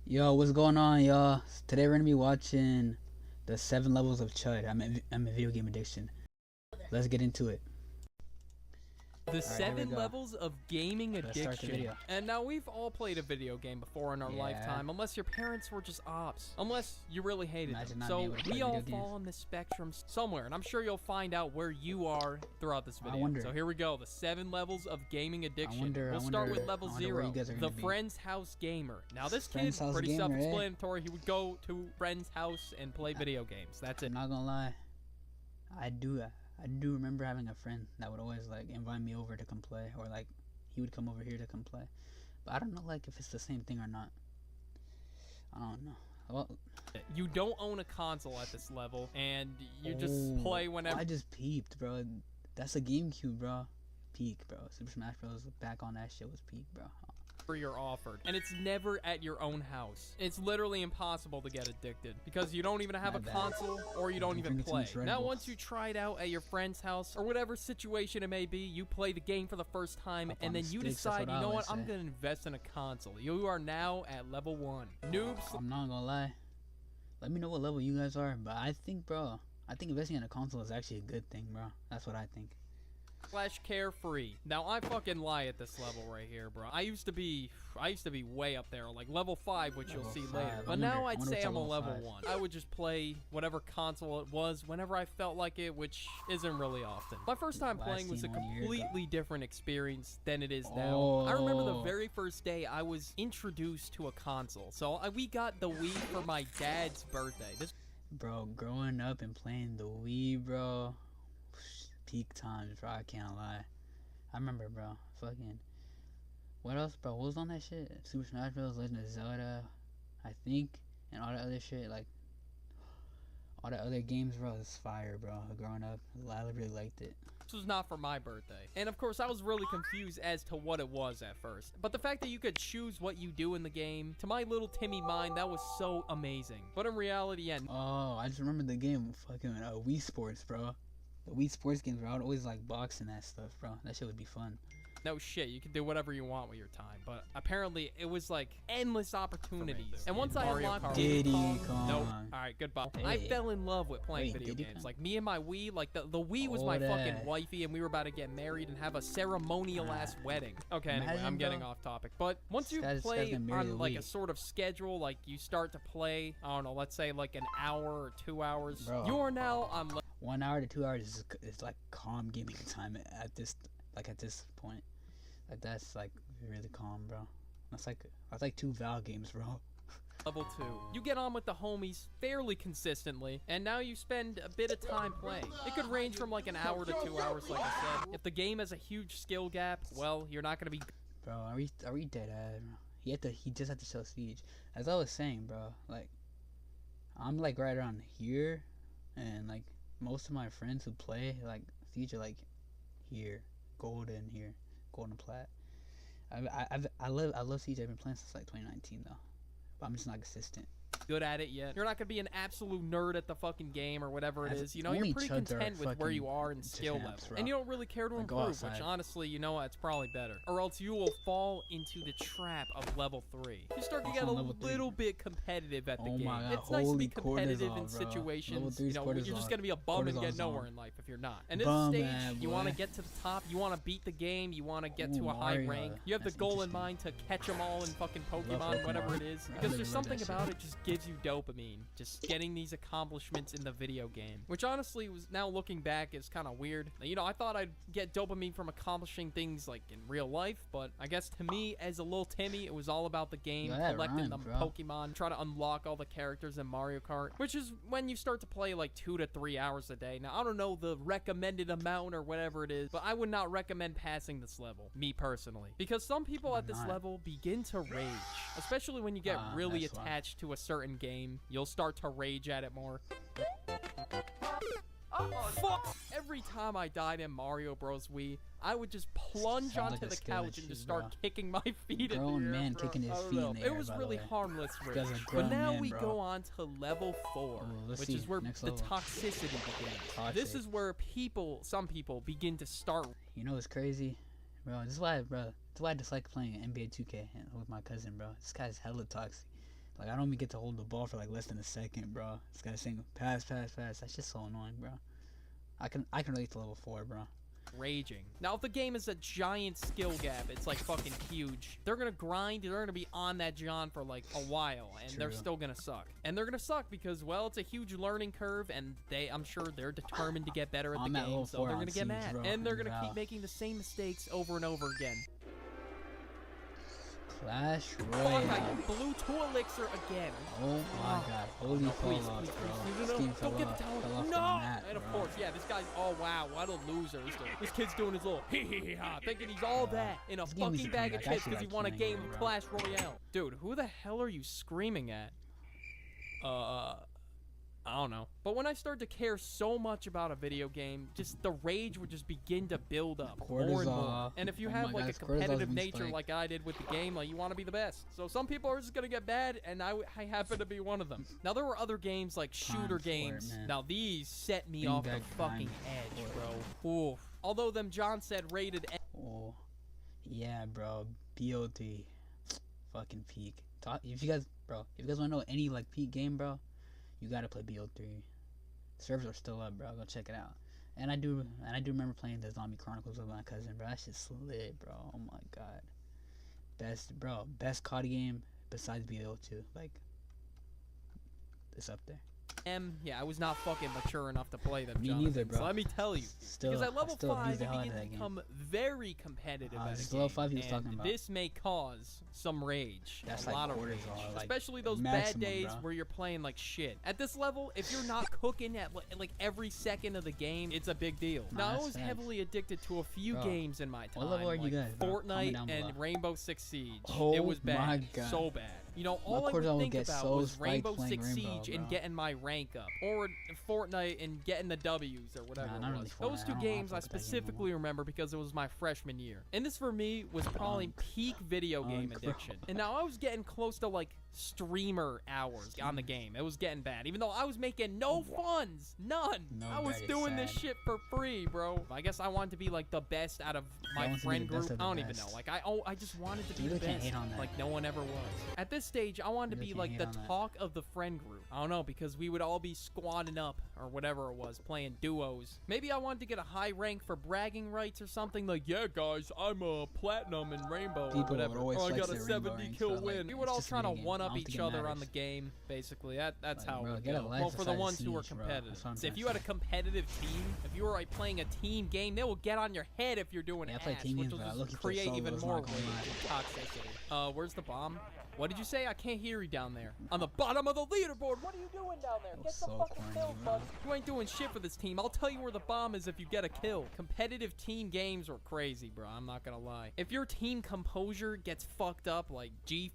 Yo, what's going on, y'all? Today we're gonna be watching the 7 levels of Chud. I'm a video game addiction. Let's get into it. The All right, here we 7 go. levels of gaming Let's start the addiction. video. And now we've all played a video game before in our Yeah. lifetime, unless your parents were just ops. Unless you really hated Imagine them. not So being able to play we all video fall games. on this spectrum somewhere, and I'm sure you'll find out where you are throughout this video. wonder- So here we go, the 7 levels of gaming addiction. wonder- we'll I start with wonder- level I wonder where 0, you guys are the gonna be. Friend's House Gamer. Now this kid, Friend's House pretty Gamer, eh? self-explanatory. He would go to friend's house and play video games. That's it. I'm not gonna lie. I do remember having a friend that would always like invite me over to come play, or like he would come over here to come play. But I don't know like if it's the same thing or not. I don't know. Well, You don't own a console at this level, and you just play whenever. I just peeped, bro. That's a GameCube, bro. Peak, bro. Super Smash Bros. Back on that shit was peak, bro. You're offered, and it's never at your own house. It's literally impossible to get addicted because you don't even have My a bad. console or you don't I'm even drinking too play. much Red Now Bull. once you try it out at your friend's house or whatever situation it may be, you play the game for the first time Up on and then the you sticks, that's decide, what you I know always what, I'm say. gonna invest in a console. You are now at level 1. Noobs. I'm not gonna lie. Let me know what level you guys are, but I think investing in a console is actually a good thing, bro. That's what I think. / carefree. Now I fucking lie at this level right here, bro. I used to be way up there, like level 5, which you'll Level see 5. later. I But wonder- now I I'd wonder say what's I'm a at level level 5. 1. I would just play whatever console it was whenever I felt like it, which isn't really often. My first time Last playing was a seen 1 year ago. completely different experience than it is now. I remember the Oh. very first day I was introduced to a console. So we got the Wii for my dad's birthday. This Bro, growing up and playing the Wii, bro. Peak times, bro. I can't lie. I remember, bro. Fucking. What else, bro? What was on that shit? Super Smash Bros. Legend of Zelda, I think, and all that other shit. Like, all the other games, bro. It's fire, bro. Growing up, I really liked it. was not for my birthday. And of course, I was really confused as to what it was at first. But the fact that you could choose what you do in the game, to my little Timmy mind, that was so amazing. But in reality, yeah. Oh, I just remember the game, fucking Wii Sports, bro. The Wii Sports games, bro. I would always like boxing that stuff, bro. That shit would be fun. No shit, you can do whatever you want with your time, but apparently it was like endless opportunities. And once I unlocked Diddy Kong, Kong. nope. All right, goodbye. I Hey. fell in love with playing Wait, video Diddy games. Kong? Like me and my Wii, like the Wii was Oh, my fucking that. wifey, and we were about to get married and have a ceremonial ass wedding. Okay, anyway, Imagine, I'm getting bro. off topic. But once you This guy's play gonna marry the on like Wii. a sort of schedule, like you start to play, I don't know, let's say like an hour or 2 hours, Bro. you are now on. 1 hour to 2 hours is like calm gaming time at this point. Like that's like really calm, bro. That's like 2 Val games, bro. Level 2. You get on with the homies fairly consistently, and now you spend a bit of time playing. It could range from like an hour to 2 hours, like I said. If the game has a huge skill gap, well, you're not gonna be. Bro, are we dead ass, bro? He just had to show Siege. As I was saying, bro, like I'm like right around here, and like most of my friends who play like Siege are like here, golden plat. I love Siege. I've been playing since like 2019 though, but I'm just not consistent. Good at it yet. You're not gonna be an absolute nerd at the fucking game or whatever it As is. You know, only you're pretty chuds are content with where fucking you are in skill champs, level, bro. and you don't really care to Like, go improve. Which outside. honestly, you know what? It's probably better. Or else you will fall into the trap of level 3. You start to What's get a on level 3? little bit competitive at the Oh game. my God, It's nice to be holy competitive cortisol, in bro. situations. Level 3 You is know, you're cortisol. just gonna be a bum and get Cortisol's nowhere on. in life if you're not. And this Bum, stage, man, you want to boy. get to the top. You want to beat the game. You want to get Ooh, to a high Mario. rank. You have the That's goal in interesting. mind to catch them all in fucking Pokemon, Pokemon. whatever it is. I Because really there's love something that about shit. it just gives you dopamine. Just getting these accomplishments in the video game. Which honestly was, now looking back, is kind of weird. You know, I thought I'd get dopamine from accomplishing things like in real life, but I guess to me, as a little Timmy, it was all about the game, Yeah, that collecting rhymed, the bro. Pokemon, try to unlock all the characters in Mario Kart, which is when you start to play like 2 to 3 hours a day. Now, I don't know the recommended amount or whatever it is, but I would not recommend passing this level, me personally. Because some people Why at this not? level begin to rage, especially when you get really that's why. attached to a certain game. You'll start to rage at it more. Fuck! Every time I died in Mario Bros. Wii, I would just plunge Sounds onto like a the skill couch and issue, just start bro. kicking my feet in Grown the air, man bro. kicking his I don't feet know. in the It air, was by the really way. harmless rage. guy's a But grown now man, we bro. go on to level 4, let's which see. is where Next the level. toxicity begins. Toxic. This is where some people begin to start. You know what's crazy, bro? This is why I dislike playing NBA 2K with my cousin, bro. This guy's hella toxic. Like, I don't even get to hold the ball for like less than a second, bro. This guy's saying pass, pass, pass. That's just so annoying, bro. I can relate to level 4, bro. Raging. Now, if the game is a giant skill gap, it's like fucking huge. They're gonna grind, they're gonna be on that John for like a while, and they're still gonna suck. And they're gonna suck because, well, it's a huge learning curve, and I'm sure they're determined to get better at the game, so they're gonna get mad. Bro. And they're gonna keep making the same mistakes over and over again. Clash Fuck, Royale. I blew 2 elixir again. Oh my god. Holy please, fall off, bro. No, This game don't get the fell tower. off No! the mat, And of bro. course, yeah, this guy's, oh wow, what a loser. This kid's doing his little hee-hee-ha, thinking he's all that in a This game fucking is bag of like, chips because he actually, won a like, game killing of me, Clash Royale. Dude, who the hell are you screaming at? I don't know. But when I started to care so much about a video game, just the rage would just begin to build up more and more. Cortisol. And if you Oh have my like gosh, a competitive cortisol's been nature spiked. like I did with the game, like you want to be the best. So some people are just gonna get bad, and I happen to be one of them. Now there were other games like shooter Time for it, games. man. Now these set me Bring off the back fucking time edge, for bro. Oof. Although them John said rated Oh, yeah, bro. BO3, fucking peak. If you guys want to know any like peak game, bro, you gotta play BO3. Servers are still up, bro. Go check it out. And I do remember playing the Zombie Chronicles with my cousin, bro. That shit's lit, bro. Oh my god. Best COD game besides BO2. Like, it's up there. yeah, I was not fucking mature enough to play them. Me Jonathan, neither, bro. So let me tell you, Still, because at level I still 5 abuse the you hell out begin of to that game. become very competitive at this a level game, 5 he was and talking about. this may cause some rage. That's a like lot of cortisol, rage, like, especially those maximum, bad days bro. where you're playing like shit. At this level, if you're not cooking at like every second of the game, it's a big deal. Nah, Now I that's was facts. heavily addicted to a few Bro, games in my time. what level are you like guys, bro? Comment Fortnite down below. and Rainbow Six Siege. Oh it was bad, my God. so bad. You know, all My I would cortisol would think get about so was spiked Rainbow playing Six Rainbow, Siege and bro. getting my rank up, or Fortnite and getting the W's or whatever Nah, it not was. really Those Fortnite. two I don't games I fuck with that game no specifically remember because it was my freshman year. And this for me was probably peak video game bro. addiction. And now I was getting close to like streamer hours on the game. It was getting bad. Even though I was making no funds. None. No, I was that is doing this sad. shit for free, bro. I guess I wanted to be like the best out of my want to be friend the best group. of the I don't even best. know. Like I just wanted to be You the really can't best. hate on that. Like no one ever was. At this stage, I wanted to You be really like can't the hate on that. talk of the friend group. I don't know, because we would all be squadding up or whatever it was, playing duos. Maybe I wanted to get a high rank for bragging rights or something. Like, yeah, guys, I'm a platinum in Rainbow People or whatever. would always Or I flex got a their Rainbow 70 ranks, kill but, like, win. We would it's all just a try to video game. one I up don't think each it other on matters. the game, basically. That's Like, how bro, it would get a go. life Well, for the besides ones who are Siege, bro. competitive. That's what I'm So if trying you to had a say. competitive team, if you were like playing a team game, they will get on your head if you're doing Yeah, I play ass, team which games, will but I just look at the create even solos, more not rage gonna lie. and toxicity. Where's the bomb? What did you say? I can't hear you down there. On the bottom of the leaderboard. What are you doing down there? Get some so fucking corny, kills, bro. bud. You ain't doing shit for this team. I'll tell you where the bomb is if you get a kill. Competitive team games are crazy, bro. I'm not gonna lie. If your team composure gets fucked up, like G,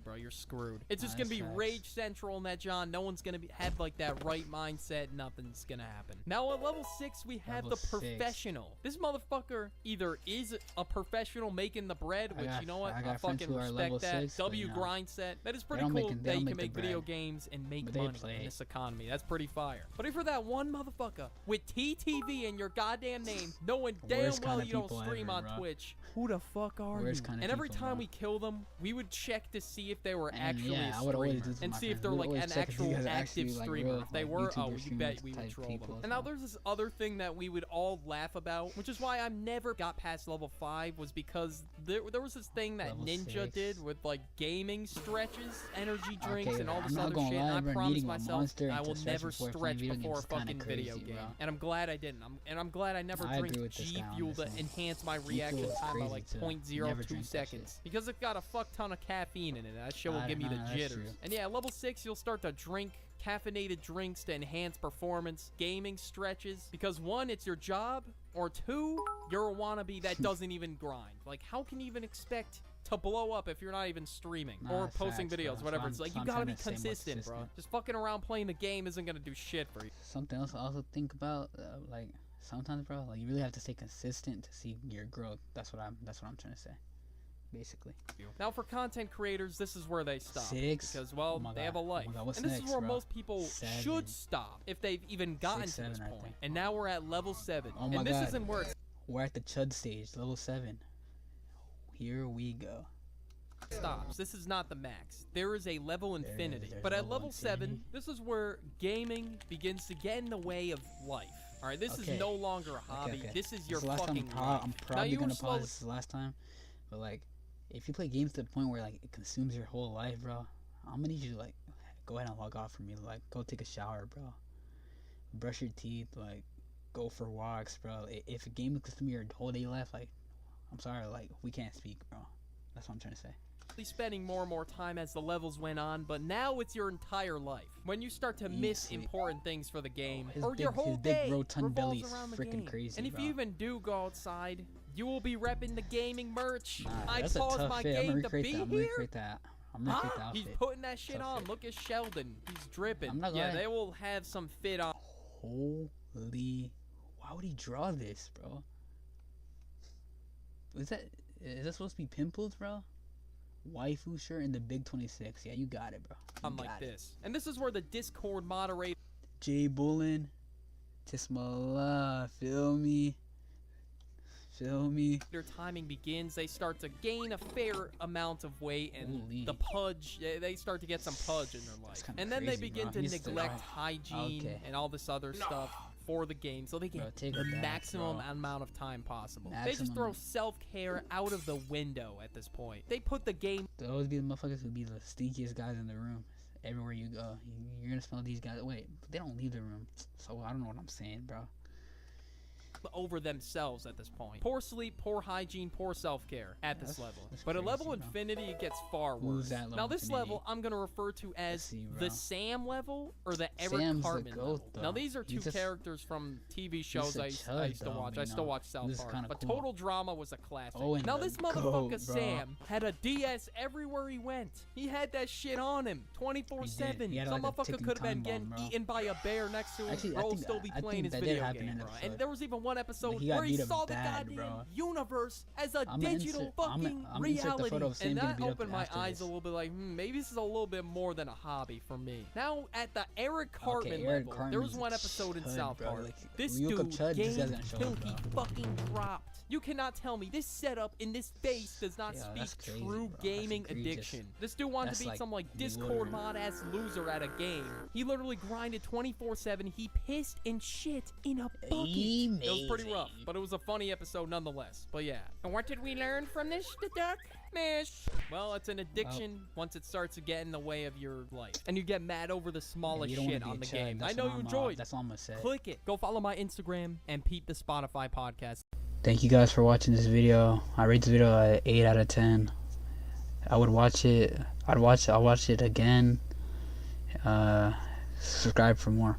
bro, you're screwed. It's just Nah, gonna be that's facts. rage central in that, John. No one's gonna have like that right mindset. Nothing's gonna happen. Now at level 6, we have Level the 6. professional. This motherfucker either is a professional making the bread, which you know what, I I got friends fucking who are level respect that. 6, but, W you know, grind set. That is pretty don't cool make it- they that don't you make can the make video bread. games and make But they money play in it. this economy. That's pretty fire. But if you're that one motherfucker with TTV in your goddamn name, knowing damn Worst well kinda you don't people stream ever, on bro. Twitch, who the fuck are Worst you? kinda And every people, time bro. we kill them, we would check to see if they were And, actually yeah, a I would always streamer do this with and my see if friends. they're We would like always an check if these actual guys are active actually, like, streamer. real, If they like, were, YouTuber you bet streamers we would type troll them. people, And now so. there's this other thing that we would all laugh about, which is why I never got past level 5, was because there was this thing that Level Ninja 6. did with like gaming stretches, energy drinks, Okay, and all I'm this not other gonna shit. lie, And bro, I promised needing a myself monster I and to will stretch never before playing stretch video before a games is kinda fucking video crazy, game. bro. And I'm glad I didn't. I'm glad I never I drink agree with this G guy, Fuel to honestly. enhance my Fuel reaction is time by crazy like too. 0.02 Never drink that seconds. shit. Because it's got a fuck ton of caffeine in it. That shit will I give me don't the know, that's jitters. true. And yeah, level 6, you'll start to drink caffeinated drinks to enhance performance, gaming stretches. Because 1, it's your job, or 2, you're a wannabe that doesn't even grind. Like, how can you even expect to blow up if you're not even streaming Nah, or that's posting facts, videos, bro. whatever? So It's like, I'm you gotta trying be to stay more consistent, bro. consistent. Just fucking around playing the game isn't gonna do shit for you. Something else I also think about, like sometimes, bro, like you really have to stay consistent to see your growth. That's what I'm trying to say, basically. Now, for content creators, this is where they stop. 6? Because, well, Oh my they God. have a life. Oh my God, what's and this next, is where bro? most people 7. should stop if they've even gotten 6, to this 7 right point. there. And now we're at level 7. Oh my and this God. isn't where it's We're at the Chud stage, level 7. Here we go. stops. This is not the max. There is a level infinity. there's But at level level 7, infinity. this is where gaming begins to get in the way of life. Alright, this is Okay. no longer a hobby. Okay. This is your This last time fucking life. I'm Now probably you were gonna slowly- pause this last time, but like, if you play games to the point where like it consumes your whole life, bro, I'm gonna need you to like go ahead and log off from me. Like, go take a shower, bro. Brush your teeth, like, go for walks, bro. If a game consumes your whole day life, like, I'm sorry, like, we can't speak, bro. That's what I'm trying to say. spending more and more time as the levels went on, but now it's your entire life. When you start to miss Easily. important things for the game, his or your big- whole his big day rotund revolves belly's around the freaking game. crazy, And if bro. you even do go outside, you will be repping the gaming merch. Nah, I that's a paused tough my fit. I'm game gonna to recreate be that. I'm gonna here. recreate that. I'm gonna recreate the He's outfit. putting that shit Tough on. fit. Look at Sheldon. He's dripping. I'm not Yeah, lying. they will have some fit on. Holy, why would he draw this, bro? Is that supposed to be pimples, bro? Waifu shirt and the big 26. Yeah, you got it, bro. You Like got it. this. And this is where the Discord moderator Jay Bullen, Tismala, feel me? Feel me? timing begins. They start to gain a fair amount of weight, and Holy. the pudge, they start to get some pudge in their life. kinda And then they crazy, begin bro. to He's the- neglect oh, hygiene okay. and all this other stuff for the game, so they Bro, get take the it back, maximum bro. amount of time possible. They just Maximum. throw self-care out of the window at this point. They put the game There always be the motherfuckers who be the stinkiest guys in the room. Everywhere you go, you're gonna smell these guys. Wait, but they don't leave the room, so I don't know what I'm saying, bro. over themselves at this point. Poor sleep, poor hygiene, poor self-care at this level. that's But at level crazy, bro. infinity, it gets far Who's worse. that Now level this infinity? level I'm gonna refer to as see, bro. the Sam level or the Eric Sam's the Cartman goat, level. Now though. these are two He's just- characters from TV shows a I used chud, to though, watch. you I still know. watch South He was Park. kinda But cool. Total Drama was a classic. Owen Now the this goat, motherfucker bro. Sam had a DS everywhere he went. He had that shit on him 24/7. He had, Some like, a motherfucker ticking could have been time getting bomb, bro. eaten by a bear next to him. Actually, I bro think- still be I playing think his that did video happen game, in bro. episode. And there was even one episode He got where he beat up saw the bad, goddamn bro. universe as a I'ma digital insert- I'ma- fucking I'ma insert the reality. photo of Sam And getting that beat up opened my after eyes this. a little bit like, maybe this is a little bit more than a hobby for me. Now, at the Eric Cartman Eric level, there was Cartman's one episode in chud, South bro. Park. Like, This when you look up dude chud, just gained doesn't show till up, he bro. fucking dropped. You cannot tell me this setup in this face does not Yeah, speak that's crazy, true bro. That's gaming egregious. addiction. This dude wanted That's to beat like some like the Discord lure. mod ass loser at a game. He literally grinded 24/7. He pissed and shit in a bucket. It was pretty rough, Amazing. but it was a funny episode nonetheless. But yeah. And what did we learn from this, the duck? Mish. Well, it's an addiction once it starts to get in the way of your life. And you get mad over the Yeah, smallest you don't wanna shit be a on the chud. game. I That's know what you I'm, enjoyed. That's all I'm gonna say. Click it. Go follow my Instagram and peep the Spotify podcast. Thank you guys for watching this video. I rate this video at 8 out of 10. I would watch it. I'll watch it again. Subscribe for more.